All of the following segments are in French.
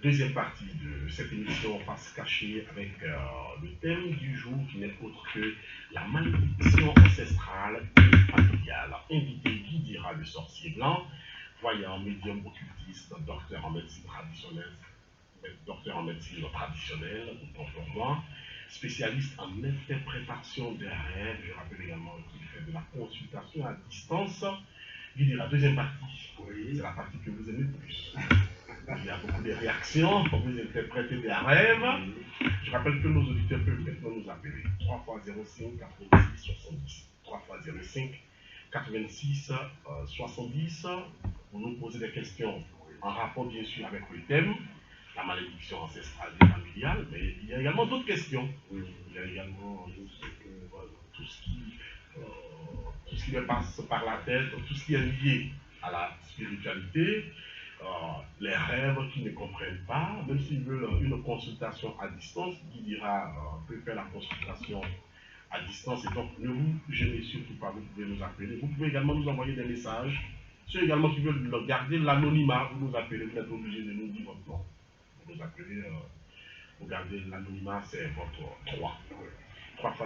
Deuxième partie de cette émission Face cachée avec le thème du jour qui n'est autre que la malédiction ancestrale et familiale. Invité Guy Dira, le sorcier blanc, voyant, médium occultiste, docteur en médecine traditionnelle, autant pour moi, spécialiste en interprétation des rêves. Je rappelle également qu'il fait de la consultation à distance. Guy Dira, deuxième partie. Oui. C'est la partie que vous aimez le plus. Il y a beaucoup de réactions quand vous interprétez des rêves. Je rappelle que nos auditeurs peuvent maintenant nous appeler 3 x 05 86 70. 3 x 05 86 70 pour nous poser des questions en rapport bien sûr avec le thème, la malédiction ancestrale et familiale, mais il y a également d'autres questions. Il y a également tout ce qui me passe par la tête, tout ce qui est lié à la spiritualité. Les rêves qu'ils ne comprennent pas, même s'ils veulent une consultation à distance, Guy Dira peut faire la consultation à distance. Et donc, ne vous gênez surtout pas, vous pouvez nous appeler. Vous pouvez également nous envoyer des messages. Ceux également qui veulent garder l'anonymat, vous nous appelez, vous n'êtes pas obligé de nous dire votre nom. Vous nous appelez, vous gardez l'anonymat, c'est votre 3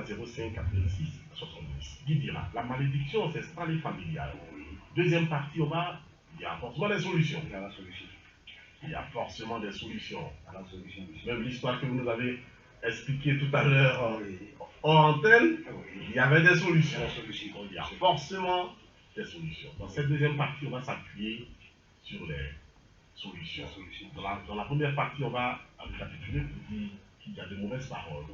x 05 86 70. Guy Dira, la malédiction ancestrale et familiale. Deuxième partie, il y a forcément des solutions. Il y a forcément des solutions. Même l'histoire que vous nous avez expliquée tout à l'heure hors antenne, il y avait des solutions. Il y a forcément des solutions. Dans cette deuxième partie, on va s'appuyer sur les solutions. Dans la première partie, on va récapituler pour dire qu'il y a de mauvaises paroles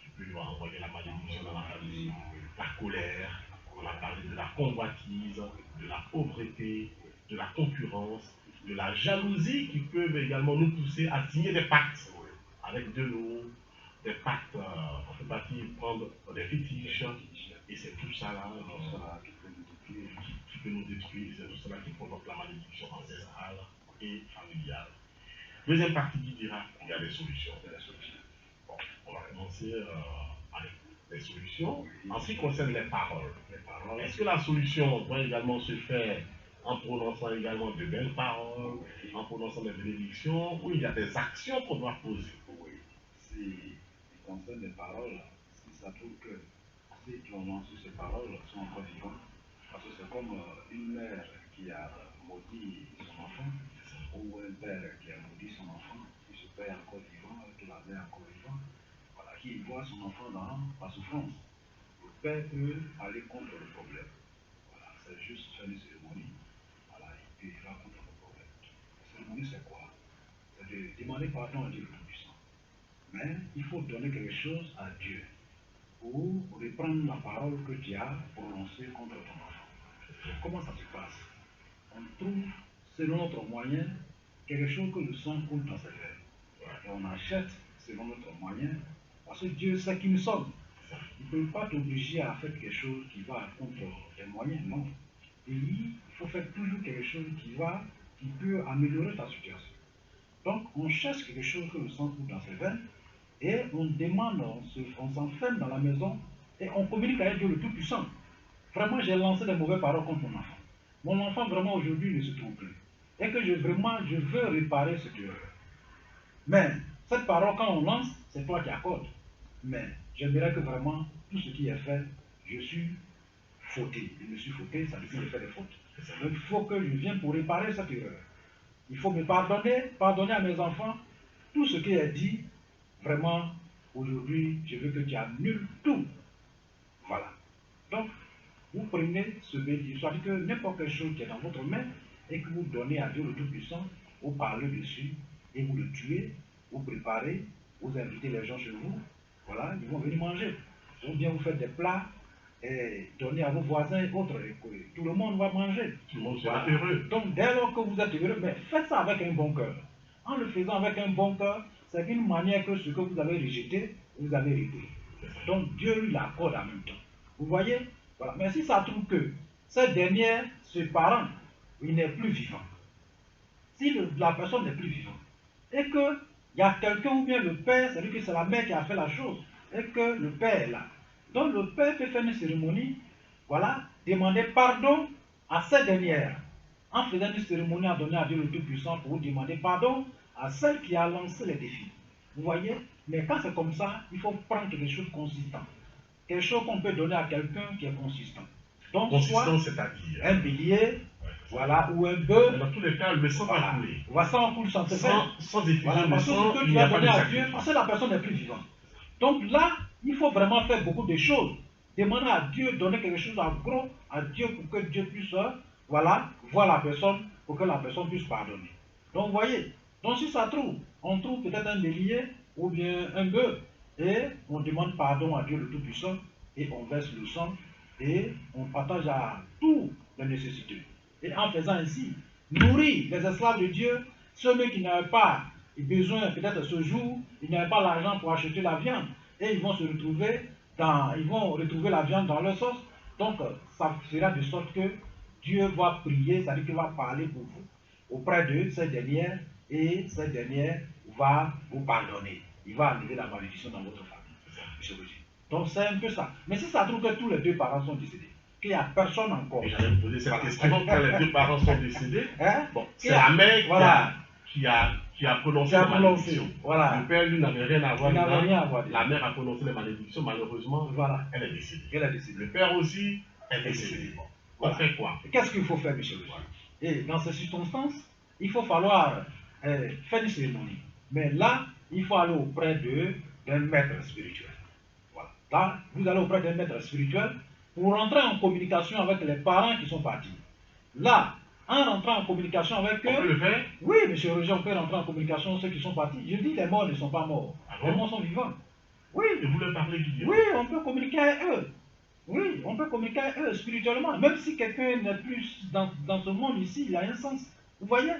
qui peuvent envoyer la malédiction dans la famille, la colère. On a parlé de la convoitise, de la pauvreté, de la concurrence, de la jalousie qui peuvent également nous pousser à signer des pactes avec de l'eau, des pactes, on peut pas prendre des fétiches, et c'est tout ça là qui peut nous détruire, c'est tout cela qui provoque la malédiction ancestrale et familiale. Deuxième partie qui dira qu'il y a des solutions. Bon, on va commencer avec les solutions. En ce qui concerne les paroles, est-ce que la solution doit également se faire en prononçant également de belles paroles, en prononçant des bénédictions, ou il y a des actions qu'on doit poser? Oui, si il concerne les paroles, si ça trouve que ceux qui ont lancé ces paroles sont encore vivants, parce que c'est comme une mère qui a maudit son enfant, ou un père qui a maudit son enfant, si ce père est encore vivant, que la mère est encore vivante, voilà, qui voit son enfant dans la souffrance. Le père peut aller contre le problème. Voilà, c'est juste faire une cérémonie. Voilà, et puis il va contre le problème. La cérémonie, c'est quoi? C'est de demander pardon à Dieu le Tout-Puissant. Mais il faut donner quelque chose à Dieu pour reprendre la parole que tu as prononcée contre ton enfant. Comment ça se passe? On trouve, selon notre moyen, quelque chose que le sang coule dans ses veines. Et on achète selon notre moyen, parce que Dieu sait qui nous sommes. Il ne peut pas t'obliger à faire quelque chose qui va contre tes moyens, non. Et il faut faire toujours quelque chose qui peut améliorer ta situation. Donc, on cherche quelque chose que le sang coule dans ses veines, et on demande, on s'enferme dans la maison, et on communique avec Dieu le Tout-Puissant. Vraiment, j'ai lancé des mauvaises paroles contre mon enfant. Mon enfant, vraiment, aujourd'hui, ne se trouve plus. Et que je veux réparer cette erreur. Mais, cette parole, quand on lance, c'est toi qui accordes. Mais, j'aimerais que vraiment, tout ce qui est fait, je suis fauté. Je me suis fauté, ça veut dire que j'ai fait des fautes. Donc, il faut que je vienne pour réparer cette erreur. Il faut me pardonner à mes enfants. Tout ce qui est dit, vraiment, aujourd'hui, je veux que tu annules tout. Voilà. Donc, vous prenez ce béni, c'est-à-dire que n'importe quelle chose qui est dans votre main et que vous donnez à Dieu le Tout-Puissant, vous parlez dessus et vous le tuez, vous préparez, vous invitez les gens chez vous, voilà, ils vont venir manger. Ou bien vous faites des plats et donnez à vos voisins et autres, et tout le monde va manger. Tout le monde sera heureux. Donc, dès lors que vous êtes heureux, mais faites ça avec un bon cœur. En le faisant avec un bon cœur, c'est une manière que ce que vous avez rejeté, vous avez hérité. Donc, Dieu lui l'accorde en même temps. Vous voyez? Voilà. Mais si ça trouve que cette dernière, ce parent, il n'est plus vivant. Si la personne n'est plus vivante, et qu'il y a quelqu'un ou bien le père, c'est-à-dire que c'est la mère qui a fait la chose, et que le père est là. Donc le père peut faire une cérémonie, voilà, demander pardon à cette dernière, en faisant une cérémonie à donner à Dieu le Tout-Puissant pour demander pardon à celle qui a lancé les défis. Vous voyez? Mais quand c'est comme ça, il faut prendre quelque chose de consistant. Quelque chose qu'on peut donner à quelqu'un qui est consistant. Donc, consistant, c'est-à-dire un bélier, voilà, ou un bœuf. Dans tous les cas, le sang va Voilà. couler. Voilà, ça en coule sans Sans effusion voilà, de parce que sang, ce que il tu n'y a as pas de donné à Dieu, sacrifice. parce que la personne n'est plus vivante. Donc là, il faut vraiment faire beaucoup de choses. Demander à Dieu, donner quelque chose en gros à Dieu pour que Dieu puisse, voilà, voir la personne, pour que la personne puisse pardonner. Donc vous voyez, donc si ça trouve, on trouve peut-être un bélier ou bien un bœuf, et on demande pardon à Dieu le Tout-Puissant, et on verse le sang, et on partage à tous les nécessités. Et en faisant ainsi, nourrir les esclaves de Dieu, ceux qui n'avaient pas besoin peut-être ce jour, ils n'avaient pas l'argent pour acheter la viande, et ils vont se retrouver ils vont retrouver la viande dans leur sauce. Donc ça fera de sorte que Dieu va prier, c'est-à-dire qu'il va parler pour vous auprès de ces dernières, et ces dernières va vous pardonner. Il va enlever la malédiction dans votre famille. Donc c'est un peu ça. Mais si ça trouve que tous les deux parents sont décédés, qu'il n'y a personne encore. Et j'allais me poser cette question, quand les deux parents sont décédés, Bon, c'est la mère voilà, qui a prononcé la malédiction. Voilà. Le père, lui, n'avait rien à voir. La mère a prononcé les malédictions, malheureusement, voilà. elle est décédée. Le père aussi est décédé. Voilà. On fait quoi? Qu'est-ce qu'il faut faire, M. le Et dans ces circonstances, il faut falloir faire une cérémonie. Mais là, il faut aller auprès d'un maître spirituel. Voilà. Là, vous allez auprès d'un maître spirituel pour rentrer en communication avec les parents qui sont partis. Là, en rentrant en communication avec eux... On peut le faire? Oui, M. Roger, on peut rentrer en communication avec ceux qui sont partis. Je dis les morts ne sont pas morts. Ah bon? Les morts sont vivants. Oui. Et vous leur parlez qui? Oui, on peut communiquer avec eux. Oui, on peut communiquer avec eux spirituellement. Même si quelqu'un n'est plus dans ce monde ici, il a un sens. Vous voyez?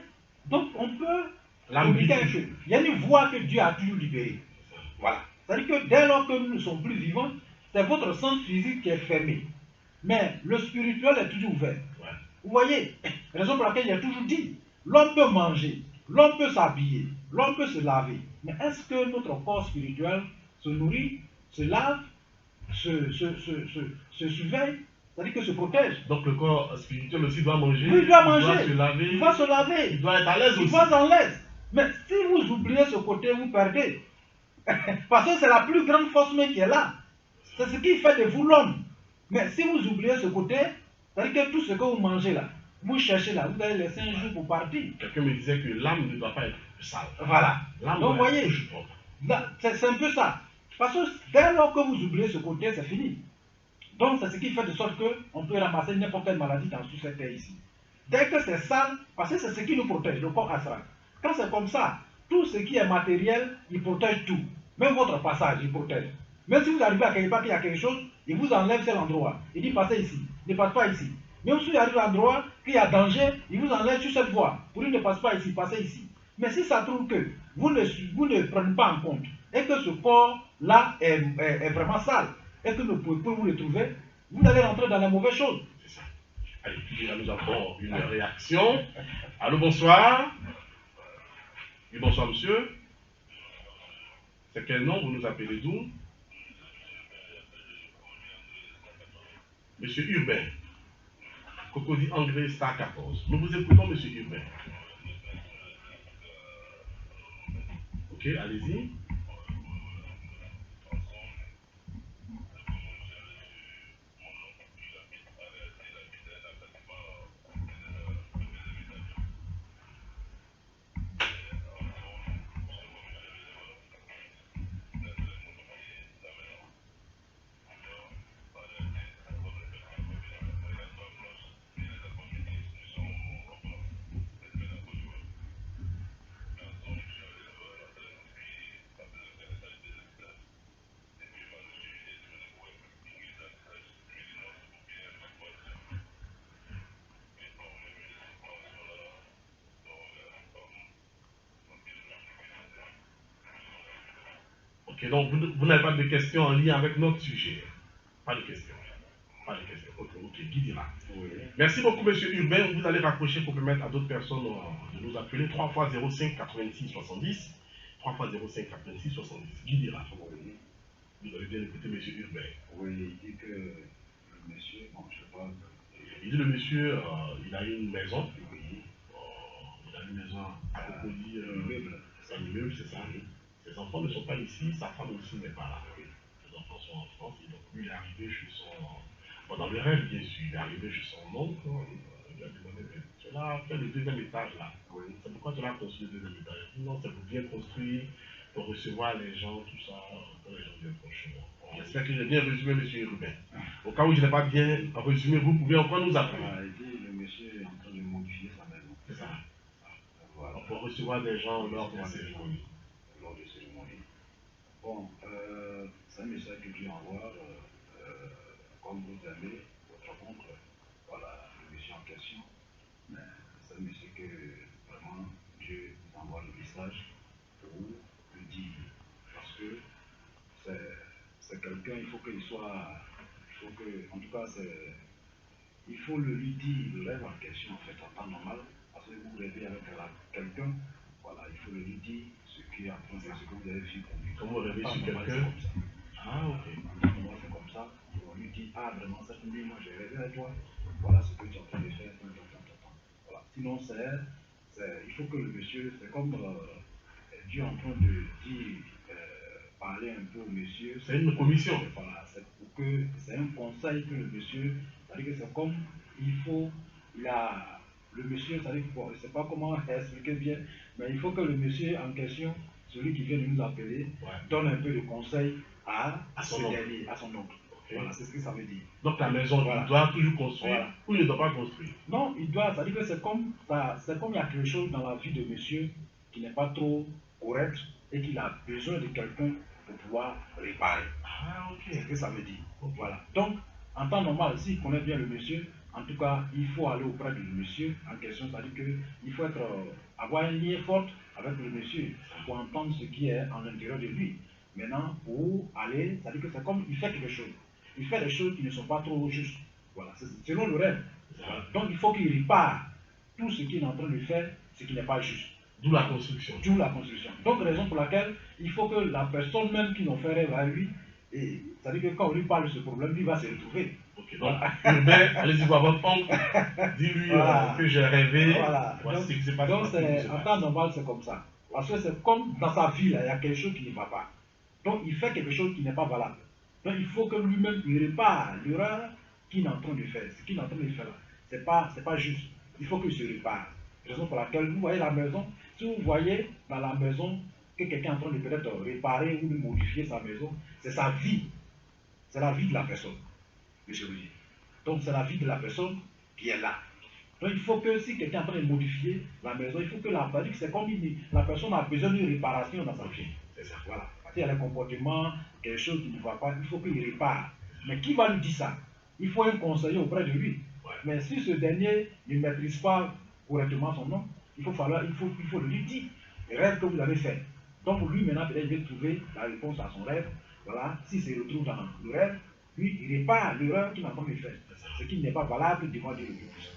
Donc on peut communiquer avec eux. Il y a une voie que Dieu a toujours libérée. Voilà. C'est-à-dire que dès lors que nous ne sommes plus vivants, c'est votre sens physique qui est fermé. Mais le spirituel est toujours ouvert. Ouais. Vous voyez? Raison pour laquelle il a toujours dit, l'homme peut manger, l'homme peut s'habiller, l'homme peut se laver. Mais est-ce que notre corps spirituel se nourrit, se lave, se surveille, c'est-à-dire que se protège? Donc le corps spirituel aussi doit manger. Oui, il doit manger. Il doit se laver. Il va se laver. Il doit être à l'aise aussi. Il doit être à l'aise. Mais si vous oubliez ce côté, vous perdez. Parce que c'est la plus grande force même qui est là. C'est ce qui fait de vous l'homme. Mais si vous oubliez ce côté, c'est-à-dire que tout ce que vous mangez là, vous cherchez là, vous allez laisser un jour pour partir. Quelqu'un me disait que l'âme ne doit pas être sale. Voilà. L'âme donc vous voyez, c'est un peu ça. Parce que dès lors que vous oubliez ce côté, c'est fini. Donc c'est ce qui fait de sorte qu'on peut ramasser n'importe quelle maladie dans toute cette terre ici. Dès que c'est sale, parce que c'est ce qui nous protège, le corps astral. Quand c'est comme ça, tout ce qui est matériel, il protège tout. Même votre passage, il protège. Même si vous arrivez à quelque part qu'il y a quelque chose, il vous enlève cet endroit. Il dit passez ici, ne passe pas ici. Même si vous arrivez à un endroit qu'il y a danger, il vous enlève sur cette voie. Pour lui ne passe pas ici, passez ici. Mais si ça trouve que vous ne prenez pas en compte et que ce corps-là est vraiment sale et que vous ne pouvez pas vous le trouver, vous allez rentrer dans la mauvaise chose. C'est ça. Allez, nous avons une réaction. Allô, bonsoir. Oui, bonsoir, monsieur. C'est quel nom vous nous appelez d'où? Monsieur Urbain. Cocody Anglais Star 14. Nous vous écoutons, monsieur Urbain. Ok, allez-y. Ok, donc vous n'avez pas de questions en lien avec notre sujet. Pas de questions. Pas de questions. Ok, qui dira? Oui. Merci beaucoup, monsieur Urbain. Vous allez rapprocher pour permettre à d'autres personnes de nous appeler. 3 fois 05 86 70. 3 fois 05 86 70. Qui dira? Vous avez bien écouté monsieur Urbain. Oui, il dit que le monsieur, bon, je parle. Il dit le monsieur, il a une maison. une maison à Cocody, Immeuble. c'est un immeuble, c'est ça. Ses enfants ne sont pas ici, sa femme aussi n'est pas là. Ses enfants sont en France, et donc lui il est arrivé chez son... Bon, dans le rêve, bien sûr, il est arrivé chez son oncle, il a demandé, mais tu l'as fait le deuxième étage là. C'est pourquoi tu l'as construit le deuxième étage. Il dit non, c'est pour bien construire, pour recevoir les gens, tout ça, quand les gens viennent chez moi. J'espère que j'ai bien résumé, M. Ruben. Au cas où je n'ai pas bien résumé, vous pouvez encore nous appeler. Voilà, il dit le monsieur est en train de modifier sa maison. C'est ça. Voilà. Pour recevoir des gens lors de la cérémonie. Lors de cérémonie. Bon, c'est un message que Dieu envoie, comme vous aimez votre oncle, voilà, le monsieur en question. Mais c'est un monsieur que vraiment Dieu vous envoie le message pour le dire. Parce que c'est quelqu'un, il faut qu'il soit, il faut que, en tout cas, il faut le lui dire, le rêve en question, en fait, en temps normal, parce que vous rêvez avec quelqu'un, voilà, il faut le lui dire ce qui est en train de ce que vous avez vu pour lui. Comme vous rêvez sur quelqu'un. Comme ça. Ah, ok. Moi, c'est comme ça, on lui dit, ah, vraiment, cette nuit, moi, j'ai rêvé avec toi, voilà ce que tu es en train de faire, voilà. Sinon, il faut que le monsieur, c'est comme Dieu est en train de dire, parler un peu au monsieur. C'est une commission. Voilà, c'est pour que, c'est un conseil que le monsieur, c'est-à-dire que c'est comme, le monsieur, c'est-à-dire que, bon, je ne sais pas comment expliquer bien, mais il faut que le monsieur en question, celui qui vient de nous appeler, donne un peu de conseil à son dernier, à son oncle. Okay. Voilà, c'est ce que ça veut dire. Donc la maison, il doit toujours construire ou il ne doit pas construire? Non, il doit, c'est-à-dire que c'est comme il y a quelque chose dans la vie de monsieur qui n'est pas trop correct et qu'il a besoin de quelqu'un pour pouvoir réparer. Ah, ok. C'est ce que ça veut dire. Okay. Voilà. Donc, en temps normal, s'il connaît bien le monsieur, en tout cas, il faut aller auprès du monsieur en question, c'est-à-dire qu'il faut avoir un lien fort avec le monsieur pour entendre ce qui est en l'intérieur de lui. Maintenant, pour aller, c'est-à-dire que c'est comme il fait quelque chose. Il fait des choses qui ne sont pas trop justes. Voilà, c'est selon le rêve. Voilà. Donc, il faut qu'il répare tout ce qu'il est en train de faire, ce qui n'est pas juste. D'où la construction. D'où la construction. Donc, raison pour laquelle il faut que la personne même qui nous fait rêve à lui, c'est-à-dire que quand on lui parle de ce problème, lui va se retrouver. Ok, donc, Urbain, allez-y voir votre oncle, dis-lui que j'ai rêvé. Voilà. Voici ce qui s'est passé. Donc, en temps normal, c'est comme ça. Parce que c'est comme dans sa vie, là, il y a quelque chose qui ne va pas. Donc, il fait quelque chose qui n'est pas valable. Donc, il faut que lui-même, il répare l'erreur qu'il est en train de faire. Ce qu'il est en train de faire là, c'est pas juste. Il faut qu'il se répare. Raison pour laquelle vous voyez la maison, si vous voyez dans la maison que quelqu'un est en train de peut-être réparer ou de modifier sa maison, c'est sa vie. C'est la vie de la personne, monsieur Louis. Donc c'est la vie de la personne qui est là. Donc il faut que si quelqu'un est en train de modifier la maison, il faut que c'est comme la personne a besoin d'une réparation dans sa vie. C'est ça. Voilà. S'il y a un comportement, quelque chose qui ne va pas, il faut qu'il répare. Mais qui va lui dire ça? Il faut un conseiller auprès de lui. Ouais. Mais si ce dernier ne maîtrise pas correctement son nom, il faut le lui dire. Le rêve que vous avez fait. Donc lui maintenant peut-être il va trouver la réponse à son rêve. Voilà, s'il se retrouve dans le rêve, lui il répare l'erreur qu'il a en train de faire. Ce qui n'est pas valable devant Dieu le Tout-Puissant.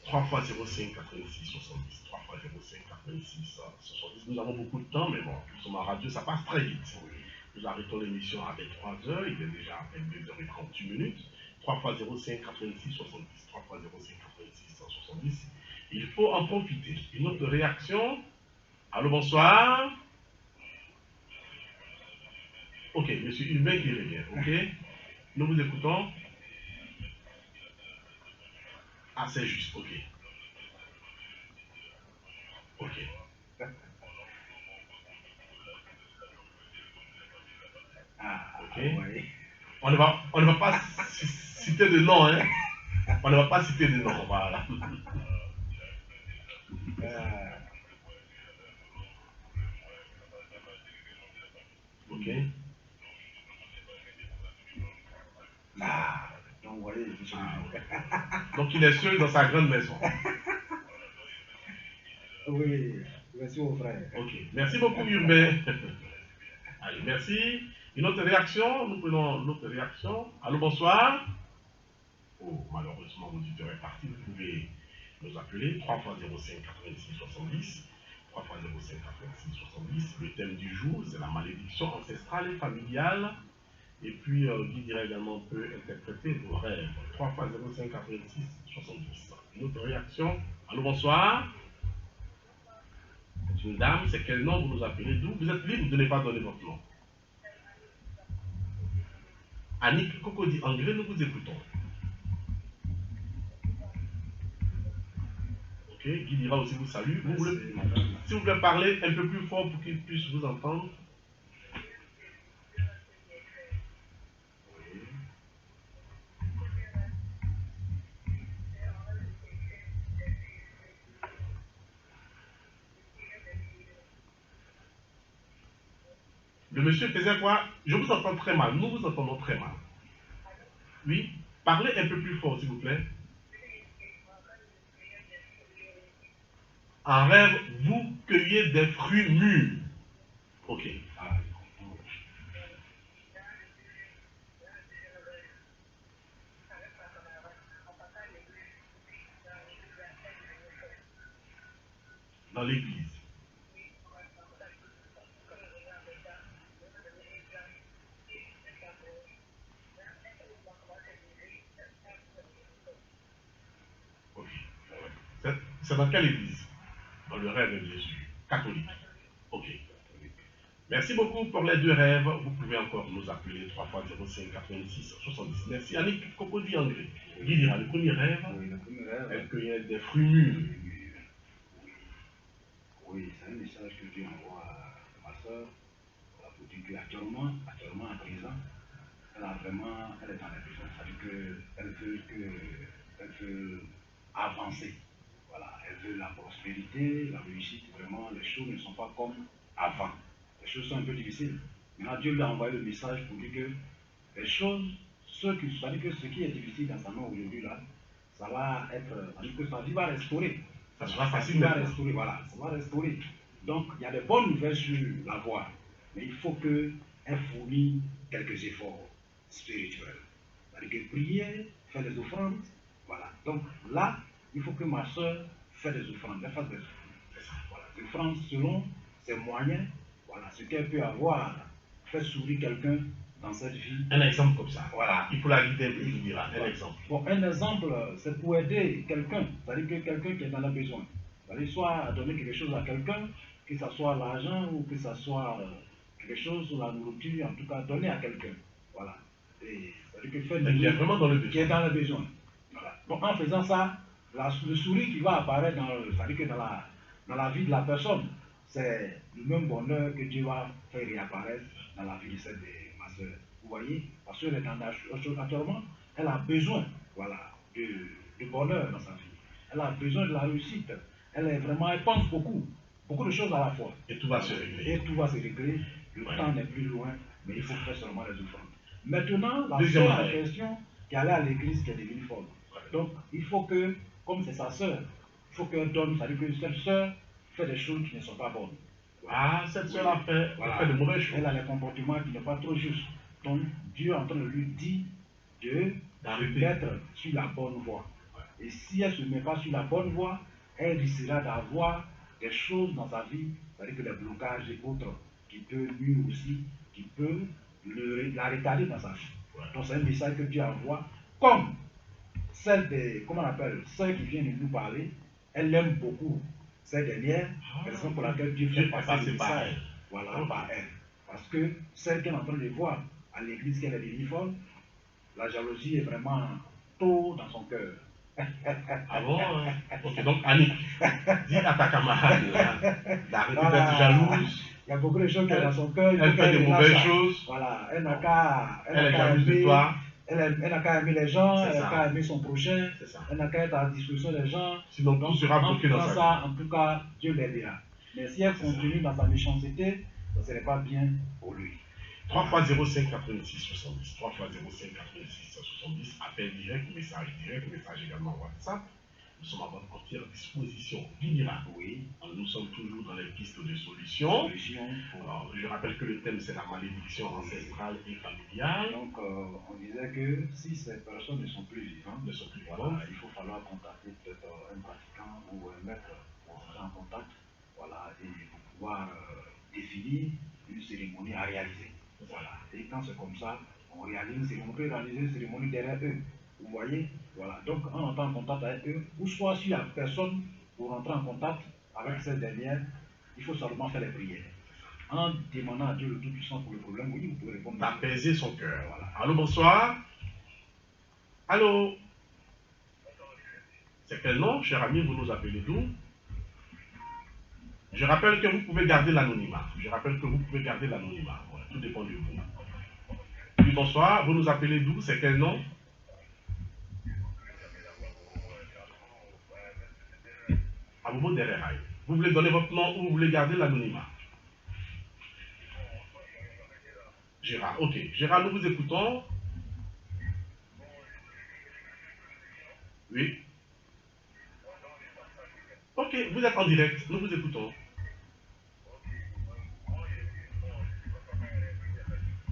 3 x 05 86 70. 3 x 05 86 70. Nous avons beaucoup de temps, mais bon, nous sommes en radio, ça passe très vite. Oui. Nous arrêtons l'émission avec 3 heures, il est déjà à peine 2h38. 3 x 05 86 70. 3 x 05 86 70. Il faut en profiter. Une autre réaction. Allô, bonsoir. Ok, monsieur Hulbin qui revient. Ok. Nous vous écoutons. Ah, c'est juste. Ok. Ok. Ah, ok. Oui. On ne va pas citer de nom, hein. On ne va pas citer de nom. Voilà. Ok. Ah, donc vous voyez, donc il est seul dans sa grande maison. Oui, merci mon frère. Ok, merci beaucoup Urbain. Allez, merci. Une autre réaction, nous prenons l'autre réaction. Allô, bonsoir. Oh, malheureusement, l'auditeur est parti. Vous pouvez nous appeler 3 x 05 86 70. 3 x 05 86 70. Le thème du jour, c'est la malédiction ancestrale et familiale. Et puis, Guy dirait également peut interpréter vos rêves. 3 x 05 86 70. Une autre réaction. Allô, bonsoir. C'est une dame, c'est quel nom vous nous appelez, d'où vous êtes libre de ne pas donner votre nom. Annick Cocody Angré, nous vous écoutons. Ok, Guy Dira aussi vous salue. Si vous voulez parler un peu plus fort pour qu'il puisse vous entendre. Le monsieur faisait quoi? Je vous entends très mal. Nous vous entendons très mal. Oui? Parlez un peu plus fort, s'il vous plaît. En rêve, vous cueillez des fruits mûrs. Ok. Dans l'église. Ok. C'est dans quelle église? Dans le rêve de Jésus. Catholique. Ok. Merci beaucoup pour les deux rêves. Vous pouvez encore nous appeler 3 fois 05 86 70. Merci. Annick Cocody André. Guy Dira, le premier rêve, elle cueillait des fruits mûrs. Oui, c'est un message que Dieu envoie à ma soeur pour dire qu'actuellement, à présent, elle est dans les besoins. C'est-à-dire qu'elle veut avancer. Voilà, elle veut la prospérité, la réussite. Vraiment, les choses ne sont pas comme avant. Les choses sont un peu difficiles. Maintenant, Dieu lui a envoyé le message pour dire que les choses, c'est-à-dire que ce qui est difficile dans sa main aujourd'hui, là, ça va être, c'est-à-dire que sa vie va restaurer. Ça sera facile. Ça va restaurer, voilà, ça va restaurer. Donc, il y a des bonnes nouvelles sur la voie, mais il faut qu'elle fournisse quelques efforts spirituels. C'est-à-dire que prier, faire des offrandes, voilà. Donc là, il faut que ma soeur fasse des offrandes, elle fasse des offrandes. Voilà, des offrandes selon ses moyens, voilà, ce qu'elle peut avoir, faire sourire quelqu'un dans cette vie. Un exemple comme ça. Voilà. Il faut la guider, il dira. Un exemple. Bon, un exemple, c'est pour aider quelqu'un, c'est-à-dire que quelqu'un qui est dans le besoin. C'est-à-dire soit donner quelque chose à quelqu'un, que ce soit l'argent ou que ce soit quelque chose, la nourriture, en tout cas donner à quelqu'un. Voilà. Et c'est-à-dire que faire qui est vraiment dans le besoin. Qui est dans le besoin. Voilà. Donc en faisant ça, le sourire qui va apparaître c'est-à-dire que dans la vie de la personne, c'est le même bonheur que Dieu va faire réapparaître dans la vie de ma soeur. Vous voyez, parce qu'elle est actuellement, elle a besoin, voilà, de bonheur dans sa vie. Elle a besoin de la réussite. Elle pense beaucoup de choses à la fois. Et tout va se régler. Et tout va se régler. Le temps n'est plus loin, mais il faut faire seulement les offrandes. Maintenant, la sœur en question qui allait à l'église qui est devenue folle. Donc, il faut que, comme c'est sa sœur, il faut qu'elle donne, c'est-à-dire que cette sœur fait des choses qui ne sont pas bonnes. Ah, cette sœur a fait, fait de mauvaises choses. Elle a des comportements qui ne sont pas trop justes. Donc, Dieu est en train de lui dire de se mettre sur la bonne voie. Et si elle ne se met pas sur la bonne voie, elle risquera d'avoir des choses dans sa vie, c'est-à-dire que des blocages et autres, qui peuvent lui aussi, qui peuvent la retarder dans sa vie. Donc c'est un message que Dieu envoie, comme celle des, comment on appelle, celle qui vient de nous parler, elle l'aime beaucoup. Cette dernière, raison pour laquelle Dieu fait passer le message, voilà, par elle. Parce que celle qu'elle est en train de voir à l'église qu'elle est devenue folle, la jalousie est vraiment tôt dans son cœur. Ah bon? Ok, donc Annick, dis à ta camarade d'arrêter d'être jalouse. Il y a beaucoup de choses qui sont dans son cœur. Elle fait de mauvaises choses. Voilà, elle n'a qu'à. Elle est jalouse de toi. Elle n'a qu'à aimer les gens, elle n'a qu'à aimer son prochain, elle n'a qu'à être à la disposition des gens. Sinon, tout sera bloqué dans sa vie. En tout cas, Dieu l'aidera. Mais si elle continue dans sa méchanceté, ce ne serait pas bien pour lui. 3 fois 05 86 70. 3 fois 05 86 70. Appel direct, message également WhatsApp. Nous sommes à votre entière disposition. Guy Dira. Oui. Nous sommes toujours dans les pistes de solutions. Alors, je rappelle que le thème c'est la malédiction ancestrale et familiale. Donc, on disait que si ces personnes ne sont plus vivantes, voilà, il faut falloir contacter peut-être un pratiquant ou un maître pour entrer en contact, voilà, et pour pouvoir définir une cérémonie à réaliser. Voilà. Et quand c'est comme ça, on réalise une cérémonie, on peut réaliser une cérémonie derrière eux. Vous voyez? Voilà. Donc, on entre en contact avec eux, ou soit s'il n'y a personne pour entrer en contact avec cette dernière, il faut seulement faire les prières. En demandant à Dieu le Tout-Puissant pour le problème, oui, vous pouvez répondre. D'apaiser son cœur. Voilà. Allô, bonsoir. Allô. C'est quel nom, cher ami, vous nous appelez d'où? Je rappelle que vous pouvez garder l'anonymat. Ouais, tout dépend de vous. Oui, bonsoir. Vous nous appelez d'où? C'est quel nom? Abobo Dereraï. Vous voulez donner votre nom ou vous voulez garder l'anonymat? Gérard, ok. Gérard, nous vous écoutons. Oui. Ok, vous êtes en direct. Nous vous écoutons.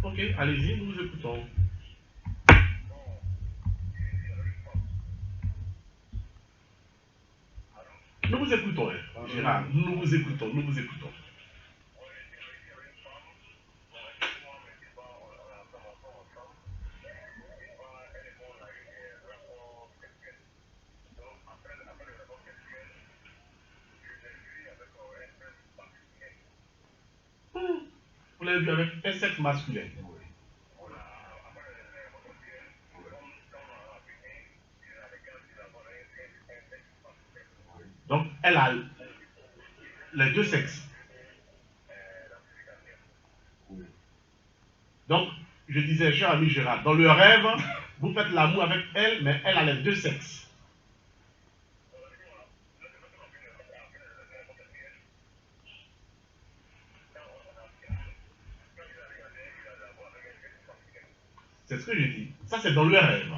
Ok, allez-y, nous vous écoutons. Nous vous écoutons, hein, Gérard. Nous vous écoutons. Vous l'avez vu avec un sexe masculin. Donc, elle a les deux sexes. Donc, je disais, cher ami Gérard, dans le rêve, vous faites l'amour avec elle, mais elle a les deux sexes. C'est ce que je dis. Ça, c'est dans le rêve.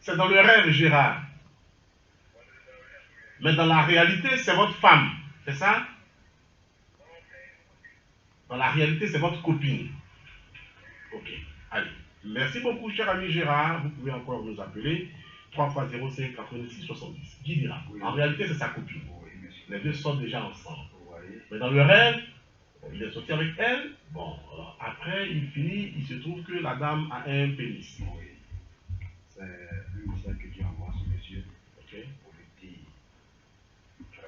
C'est dans le rêve, Gérard. Mais dans la réalité, c'est votre femme. C'est ça? Dans la réalité, c'est votre copine. Ok. Allez. Merci beaucoup, cher ami Gérard. Vous pouvez encore nous appeler 3 x 05 86 70. Qui dira? En réalité, c'est sa copine. Les deux sont déjà ensemble. Mais dans le rêve, il est sorti avec elle. Bon, après, il se trouve que la dame a un pénis. Oui. C'est un message que Dieu envoie à ce monsieur. Ok. Pour lui dire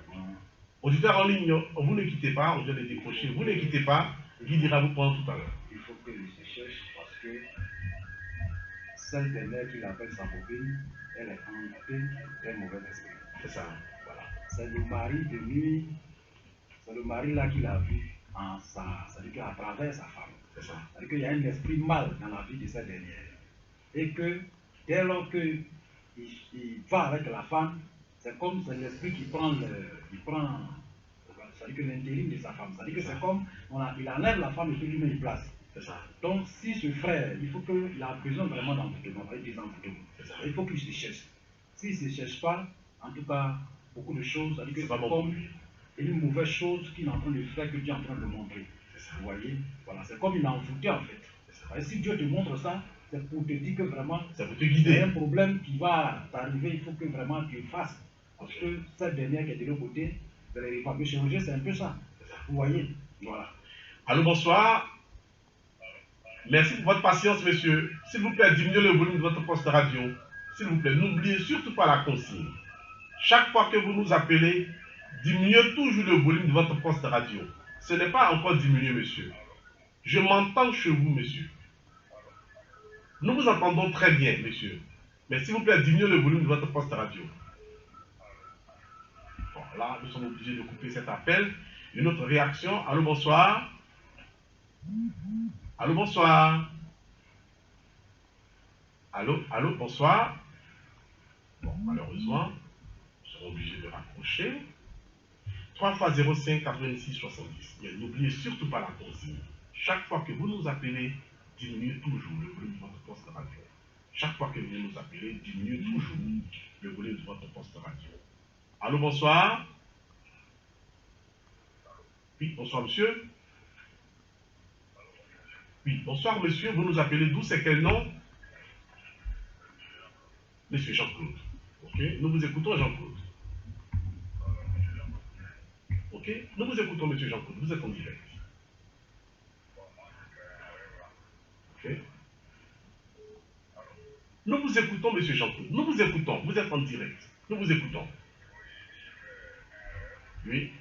vraiment. Auditeur en ligne, vous ne quittez pas, on vient de décrocher. Vous ne quittez pas. Qui dira vous prendre tout à l'heure? Il faut qu'il se cherche parce que celle dernière qu'il appelle sa copine, elle est hantée d'un mauvais esprit. C'est ça. Voilà. C'est le mari de nuit, c'est le mari là qu'il a vu en ça, c'est-à-dire qu'à travers sa femme. C'est ça. C'est-à-dire qu'il y a un esprit mal dans la vie de cette dernière. Et que dès lors qu'il va avec la femme, c'est comme c'est l'esprit qui prend c'est-à-dire que l'intérim de sa femme. C'est-à-dire que c'est comme il enlève la femme et puis lui met une place. C'est ça. Donc si ce frère, il faut qu'il a besoin vraiment d'envoûtement, des envoûtements. Il faut qu'il se cherche. S'il ne se cherche pas, en tout cas, beaucoup de choses, c'est-à-dire que c'est comme une mauvaise chose qu'il est en train de faire, que Dieu est en train de montrer. Vous voyez? Voilà, c'est comme une envoûtée en fait. Et si Dieu te montre ça, c'est pour te dire que vraiment, ça peut te guider. C'est un problème qui va t'arriver, il faut que vraiment tu fasses. Parce que cette dernière qui est de l'autre côté, de les papiers chirurgiens, c'est un peu ça. Vous voyez? Voilà. Allô, bonsoir. Merci pour votre patience, monsieur. S'il vous plaît, diminuez le volume de votre poste radio. S'il vous plaît, n'oubliez surtout pas la consigne. Chaque fois que vous nous appelez, diminuez toujours le volume de votre poste radio. Ce n'est pas encore diminué, monsieur. Je m'entends chez vous, monsieur. Nous vous entendons très bien, monsieur. Mais s'il vous plaît, diminuez le volume de votre poste radio. Bon, là, nous sommes obligés de couper cet appel. Une autre réaction. Allô, bonsoir. Allô, bonsoir. Allô, bonsoir. Bon, malheureusement, nous sommes obligés de raccrocher. 3 x 05 86 70. N'oubliez surtout pas la consigne. Chaque fois que vous nous appelez, diminuez toujours le volume de votre poste radio. Chaque fois que vous nous appelez, diminuez toujours le volume de votre poste radio. Allô, bonsoir. Oui, bonsoir, monsieur. Oui, bonsoir, monsieur. Vous nous appelez d'où? C'est quel nom? Monsieur Jean-Claude. Ok, nous vous écoutons, Jean-Claude. Ok, nous vous écoutons, monsieur Jean-Claude. Vous êtes en direct. Ok. Nous vous écoutons, monsieur Jean-Claude. Nous vous écoutons. Vous êtes en direct. Nous vous écoutons. Oui.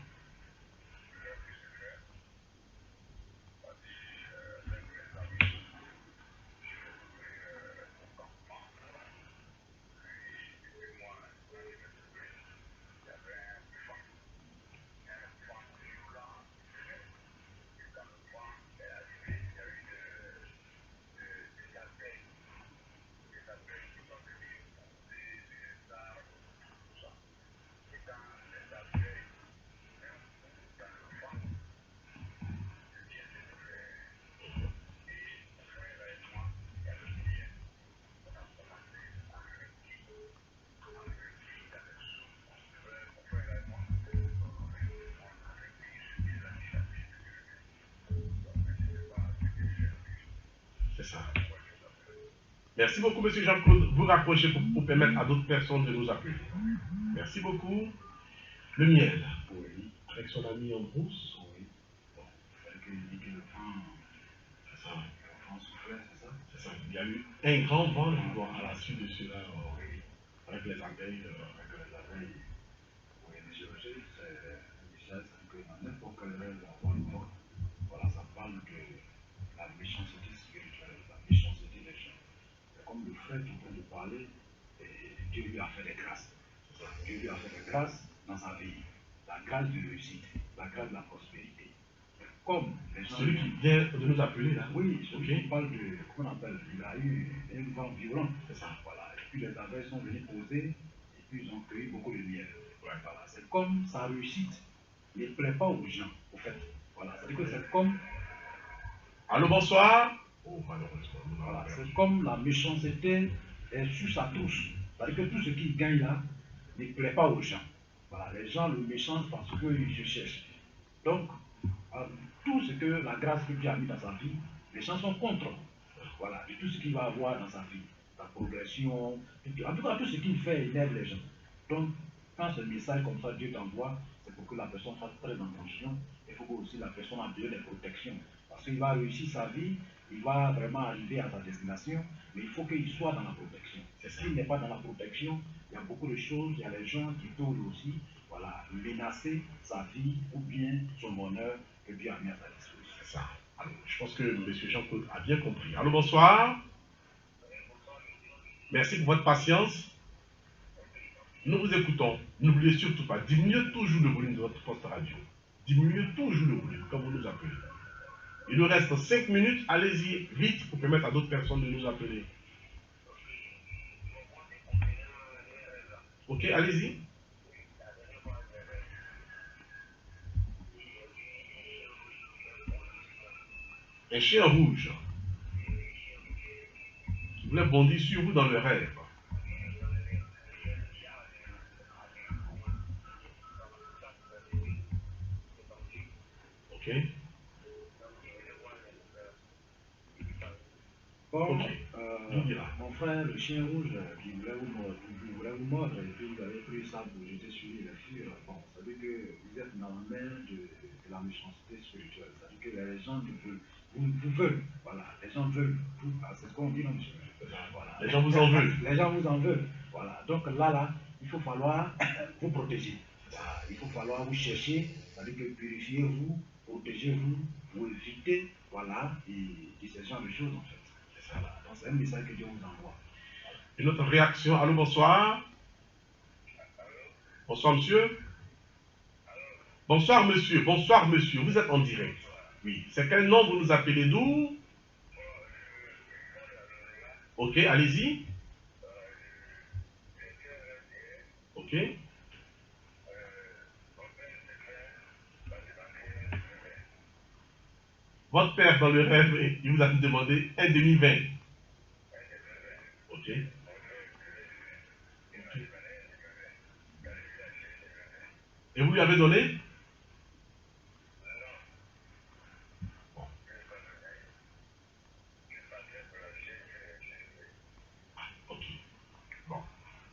C'est ça. Merci beaucoup, monsieur Jean-Claude. Vous rapprochez pour permettre à d'autres personnes de nous appeler. Merci beaucoup. Le miel. Oui. Avec son ami en brousse. Oui. Bon, il fallait qu'il dit que le vent, C'est ça. le vent soufflait, c'est ça? C'est ça. Il y a eu un grand vent, je vois, à la suite de cela, Oui. avec les abeilles. Avec les abeilles. Oui, mais je sais, c'est un message que dans n'importe quel rêve avoir le vent, voilà, ça parle de la méchanceté spirituelle, la méchanceté des gens. C'est comme le frère qui vient de parler, et Dieu lui a fait des grâces. Dieu lui a fait des grâces dans sa vie. La grâce de réussite, la grâce de la prospérité. Comme les gens. Celui qui vient de nous appeler là. Oui, celui qui parle de. Comment on appelle? Il a eu un vent violent. C'est ça. Voilà. Et puis les abeilles sont venues poser, et puis ils ont cueilli beaucoup de miel. Ouais. Voilà. C'est comme sa réussite ne plaît pas aux gens, au fait. Voilà. C'est-à-dire que c'est comme. Allô, bonsoir. Oh, malheureusement. Voilà. C'est comme la méchanceté est sur sa trousse. C'est-à-dire que tout ce qu'il gagne là ne plaît pas aux gens. Voilà. Les gens le méchantent parce qu'ils se cherchent. Donc, tout ce que la grâce que Dieu a mis dans sa vie, les gens sont contre. Voilà, de tout ce qu'il va avoir dans sa vie, la progression, en tout cas tout ce qu'il fait énerve les gens. Donc, quand ce message comme ça Dieu t'envoie, c'est pour que la personne fasse très attention. Il faut que aussi la personne a besoin de protection. Parce qu'il va réussir sa vie, il va vraiment arriver à sa destination, mais il faut qu'il soit dans la protection. S'il n'est pas dans la protection, il y a beaucoup de choses, il y a les gens qui peuvent aussi voilà, menacer sa vie ou bien son bonheur que Dieu a mis à sa disposition. C'est ça. Alors, je pense que M. Jean-Claude a bien compris. Allô, bonsoir. Merci pour votre patience. Nous vous écoutons. N'oubliez surtout pas, diminuez toujours le volume de votre poste radio. Diminuez toujours le volume, comme vous nous appelez. Il nous reste 5 minutes. Allez-y vite pour permettre à d'autres personnes de nous appeler. Ok, allez-y. Un chien rouge qui voulait bondir sur vous dans le rêve. Ok. Bon, Ok. mon frère, le chien rouge, qui voulait vous mordre, et puis vous avez pris ça pour jeter sur lui, il a fui. Bon, ça veut dire que vous êtes dans la main de la méchanceté spirituelle. Ça veut dire que les gens vous veulent. Voilà, les gens veulent. C'est ce qu'on dit, non, monsieur? Voilà. Les gens vous en veulent. Les gens vous en veulent. Voilà. Donc là, il faut falloir vous protéger. Voilà. Il faut falloir vous chercher, c'est-à-dire que purifiez-vous, protégez-vous, pour éviter, voilà, et ce genre de choses en fait. Voilà. Donc c'est un message que Dieu vous envoie. Une autre réaction. Allô, bonsoir. Bonsoir, monsieur. Bonsoir, monsieur. Bonsoir, monsieur. Vous êtes en direct. Oui. C'est quel nom vous nous appelez d'où? Ok, allez-y. Ok. Votre père, dans le rêve, il vous a demandé un demi-vin. Ok. Et vous lui avez donné? Bon. Ok. Bon.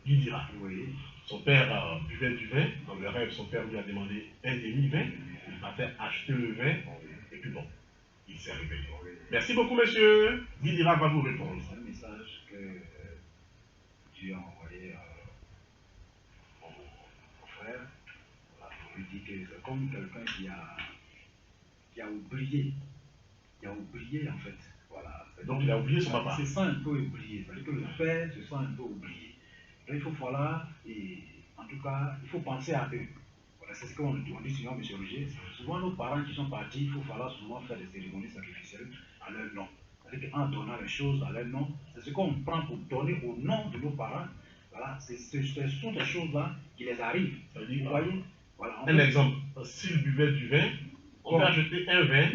Il dira. Oui. Son père buvait du vin. Dans le rêve, son père lui a demandé un demi-vin. Il va faire acheter le vin. Et puis bon, il s'est réveillé. Merci beaucoup, monsieur. Guidira va vous répondre. C'est un message que Dieu a envoyé mon frère. Voilà, pour lui dire que c'est comme quelqu'un qui a oublié. Il a oublié en fait. Voilà. Donc il a oublié son papa. Il se sent un peu oublié. C'est-à-dire que le père se sent un peu oublié. Donc il faut voilà, et en tout cas, il faut penser à eux. Voilà, c'est ce qu'on dit souvent, M. Roger. Souvent nos parents qui sont partis, il faut falloir souvent faire des cérémonies sacrificielles à leur nom. C'est-à-dire qu'en donnant les choses à leur nom, c'est ce qu'on prend pour donner au nom de nos parents. Voilà, ce sont des choses-là qui les arrivent. Ça veut dire, vous voyez, voilà, un exemple, s'il buvait du vin, on peut acheter un vin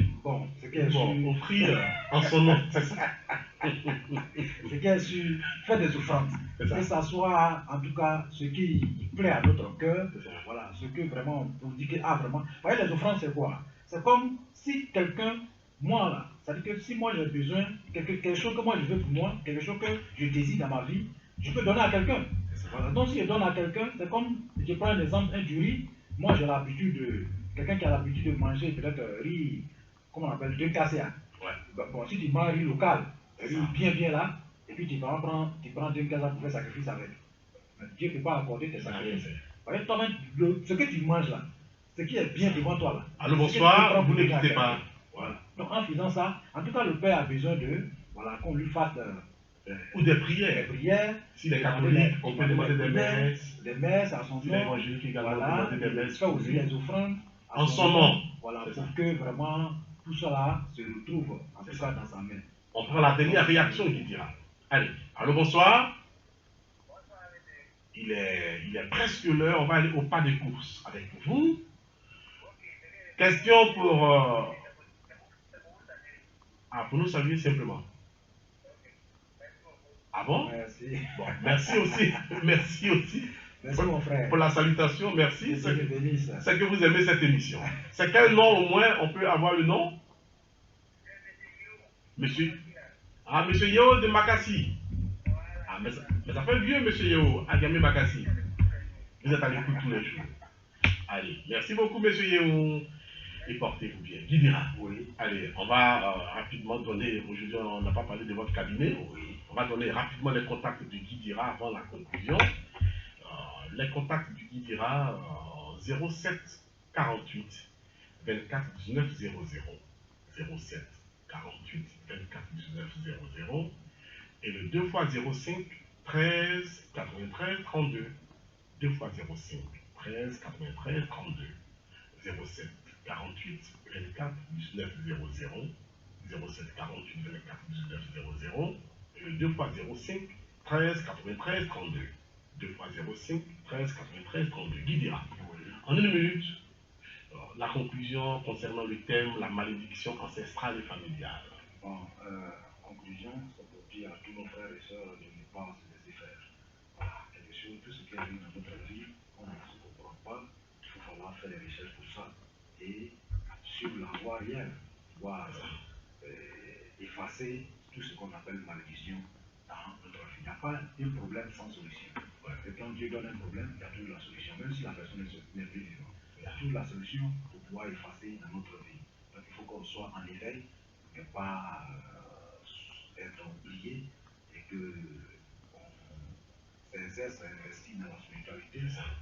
offrir en son nom. C'est qu'elle su faire des offrandes. Que ça soit en tout cas ce qui plaît à notre cœur. Voilà, ce que vraiment on dit que vraiment. Vous voyez, les offrandes c'est quoi? C'est comme si quelqu'un, moi là, c'est-à-dire que si moi j'ai besoin, quelque chose que moi je veux pour moi, quelque chose que je désire dans ma vie, je peux donner à quelqu'un. Voilà. Donc si je donne à quelqu'un, c'est comme, je prends un exemple, du riz. Moi j'ai l'habitude de, quelqu'un qui a l'habitude de manger peut-être riz, comment on appelle, de casséa. Ouais. Bon, si tu manges riz local, riz bien là, et puis tu prends deux casas pour faire sacrifice avec. Mais Dieu ne peut pas accorder tes sacrifices. Voyez, toi-même, ce que tu manges là, ce qui est bien devant toi là. Allô, bonsoir, vous ne quittez pas. Voilà. Donc en faisant ça, en tout cas le Père a besoin de, voilà, qu'on lui fasse ou des prières. Des prières. S'il est catholique, on peut demander des messes. Des messes à son nom. S'il est évangélique également, voilà, demander des messes. Faire aussi les offrandes. En son nom. Voilà, pour que vraiment tout cela se retrouve en tout cas dans sa main. On prend la dernière réaction qui dira. Allez, allô, bonsoir. Il est presque l'heure, on va aller au pas de course avec vous. Question pour nous saluer simplement. Ah bon? Merci. Bon, merci aussi. Merci aussi. Merci mon frère. Pour la salutation, merci. C'est que vous aimez cette émission. C'est quel nom au moins? On peut avoir le nom? Monsieur Yeo de Makassi. Ah, mais ça fait vieux, Monsieur Yeo, Agame Makassi. Vous êtes à l'écoute tous les jours. Allez, merci beaucoup, Monsieur Yeo. Et portez-vous bien. Guidira. Oui. Allez, on va rapidement donner, aujourd'hui on n'a pas parlé de votre cabinet, oui. On va donner rapidement les contacts du Guidira avant la conclusion. Les contacts du Guidira 07 48 24 19 00. 07 48 24 19 00 et le 2 x 05 13 93 32. 2 x 05 13 93 32. 07 48 24 19 00. 07 48 24 19 00 et le 2 x 05 13 93 32. 2 x 05 13 93 32. Guidira. En une minute, la conclusion concernant le thème la malédiction ancestrale et familiale. Bon, conclusion, c'est pour dire à tous nos frères et sœurs de ne pas se laisser faire. Voilà, quelque chose, tout ce qui arrive dans notre vie, on ne se comprend pas, il faut falloir faire des recherches pour ça. Et sur la voie réelle, pouvoir effacer tout ce qu'on appelle malédiction dans notre vie. Il n'y a pas un problème sans solution. Et quand Dieu donne un problème, il y a toujours la solution, même si la personne n'est plus vivante. Il y a toujours la solution pour pouvoir effacer dans notre vie. Donc il faut qu'on soit en éveil, ne pas être oublié et qu'on s'exerce à investir dans la spiritualité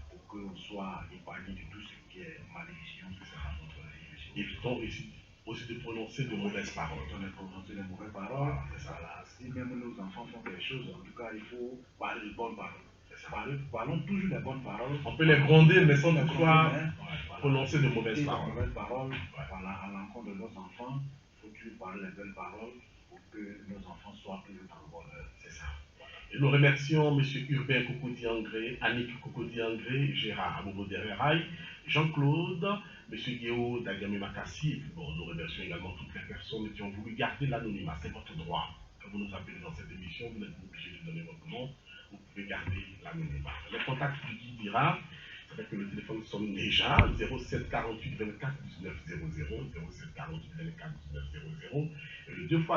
pour qu'on soit épargné de tout ce qui est malédiction qui sera dans notre vie. Évitons aussi de prononcer de mauvaises paroles. De prononcer de mauvaises paroles, c'est ça là. Si même nos enfants font des choses, en tout cas, il faut parler de bonnes paroles. Parlons toujours des bonnes paroles. On peut les gronder, mais sans toutefois prononcer de mauvaises paroles. Voilà, à l'encontre de nos enfants, il faut toujours parler les belles paroles pour que nos enfants soient toujours dans le bonheur. C'est ça. Et nous remercions M. Urbain Cocody-Angré, Annick Cocody-Angré, Gérard Abobo-Dererail, Jean-Claude, M. Guéo d'Agame Makassi. Et puis bon, nous remercions également toutes les personnes qui ont voulu garder l'anonymat. C'est votre droit. Quand vous nous appelez dans cette émission, vous n'êtes pas obligé de donner votre nom. Vous pouvez garder l'anonymat. Les contacts du Guidira, c'est vrai que le téléphone sonne déjà 07 48 24 19 00, 07 48 24 19 00 et le 2 x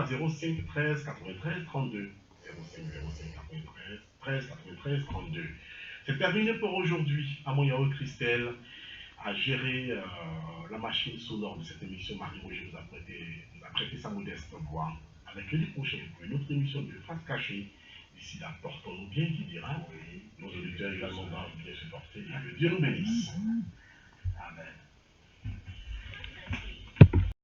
05 13 93 32. 05 05 93 13 93 32. C'est terminé pour aujourd'hui. Amoyao Christelle a géré la machine sonore de cette émission. Marie-Roger nous a prêté sa modeste voix. Avec jeudi prochain pour une autre émission de Face Cachée. D'ici là, portons-nous bien, qui dira. Nos auditeurs également doivent bien se porter et que Dieu nous bénisse.